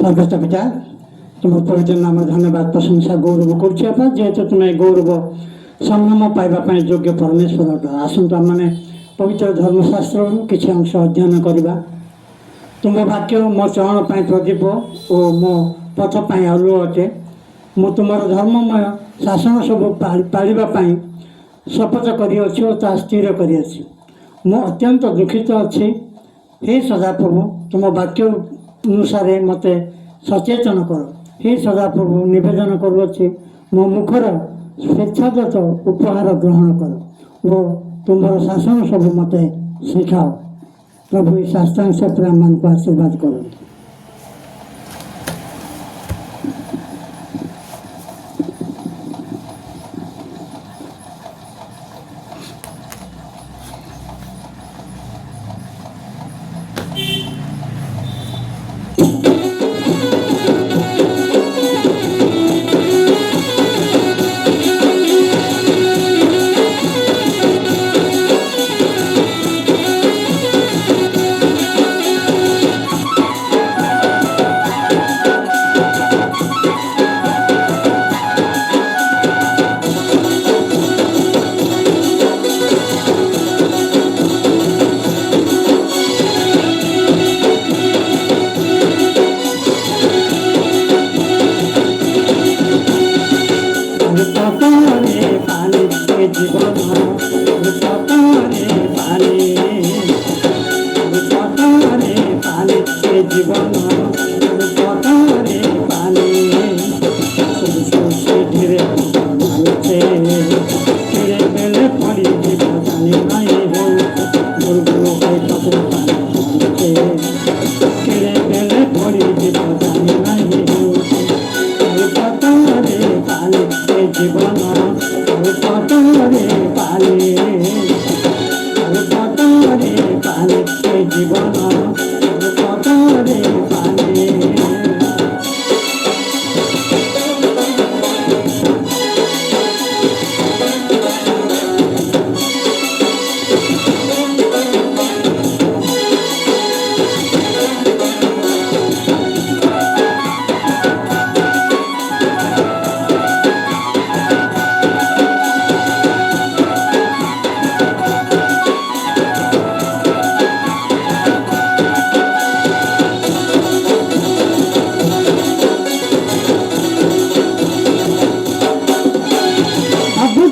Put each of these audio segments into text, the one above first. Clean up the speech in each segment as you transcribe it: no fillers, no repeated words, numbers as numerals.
স্বর্গস্থ পিতা, তোমার পবিত্র নামে ধন্যবাদ প্রশংসা গৌরব করছি আপা, যেহেতু তুমি গৌরব ସମ୍ମାନ ପାଇବା ପାଇଁ ଯୋଗ୍ୟ ପରମେଶ୍ୱର ଅଟ। ଆସନ୍ତୁ ଆମମାନେ ପବିତ୍ର ଧର୍ମଶାସ୍ତ୍ରରୁ କିଛି ଅଂଶ ଅଧ୍ୟୟନ କରିବା। ତୁମ ବାକ୍ୟ ମୋ ଚରଣ ପାଇଁ ପ୍ରଦୀପ ଓ ମୋ ପଥ ପାଇଁ ଆଲୁଅ ଅଟେ। ମୁଁ ତୁମର ଧର୍ମମୟ ଶାସନ ସବୁ ପାଳିବା ପାଇଁ ଶପଥ କରିଅଛି ଓ ତାହା ସ୍ଥିର କରିଅଛି। ମୁଁ ଅତ୍ୟନ୍ତ ଦୁଃଖିତ ଅଛି। ହେ ସଦାପ୍ରଭୁ, ତୁମ ବାକ୍ୟ ଅନୁସାରେ ମୋତେ ସଚେତନ କର। ହେ ସଦାପ୍ରଭୁ, ନିବେଦନ କରୁଅଛି, ମୋ ମୁଖର ସ୍ୱେଚ୍ଛାଦତ ଉପହାର ଗ୍ରହଣ କର ଓ ତୁମର ଶାସନ ସବୁ ମୋତେ ଶିଖାଅ। ପ୍ରଭୁ ଏହି ଶାସ୍ତ୍ରାଂଶ ଉପରେ ଆମମାନଙ୍କୁ ଆଶୀର୍ବାଦ କରନ୍ତୁ।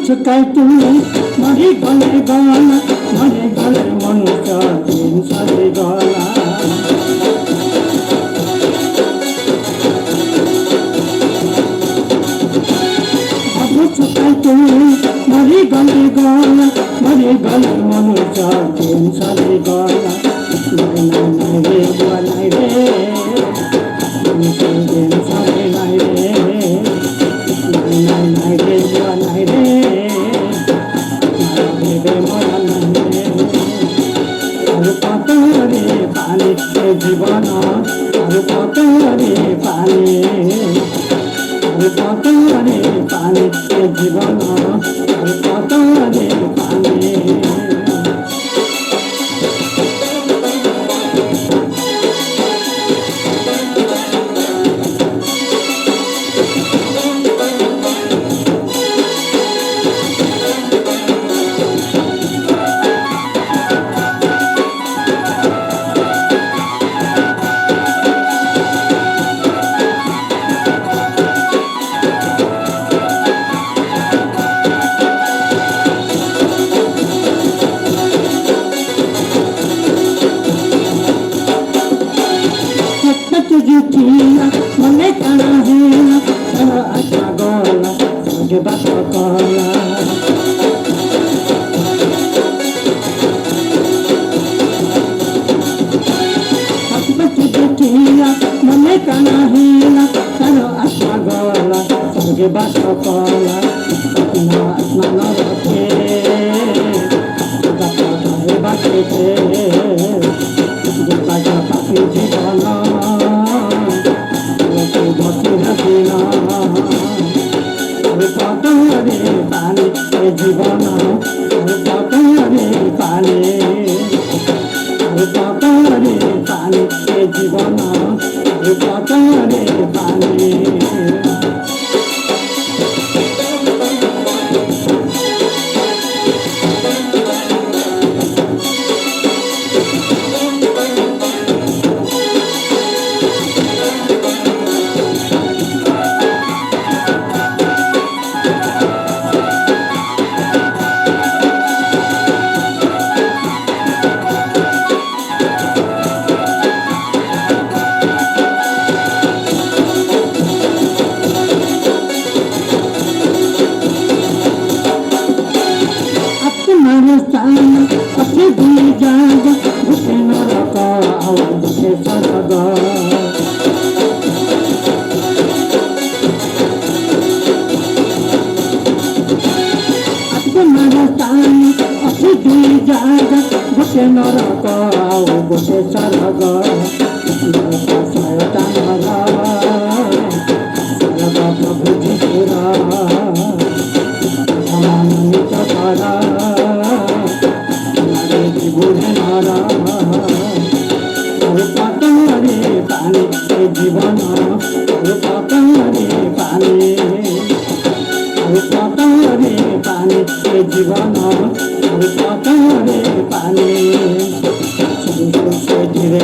चुकाई तुम्हें मरी गले गाना, मरे गले मनुष्य दिन सरे गाना। अब चुकाई तुम्हें मरी गले गाना, मरे गले मनुष्य दिन सरे गाना। नहीं रे बुआ नहीं रे, दिन सरे नहीं रे, नहीं रे बुआ नहीं रे। জীবন আর কতরে পানি, আর কতরে পানি, জীবন আর কতরে পানি। मने काना हेला अच्छा गोला संगे बात कोला मने काना हेला अच्छा गोला संगे बात कोला अपना अपना न रखे बात के बाजा पापी जीवन জীবন পানি, পানি জীবন পানি Marastan, apne bhi jaga, bhute na raka, aur bhute saraga. Apne Marastan, apne bhi jaga, bhute na raka, aur bhute saraga. Naraka sayatan hara, saraga prabhu ji pura. Amanita para. জীবন পানি পানি জীবন পানি ধীরে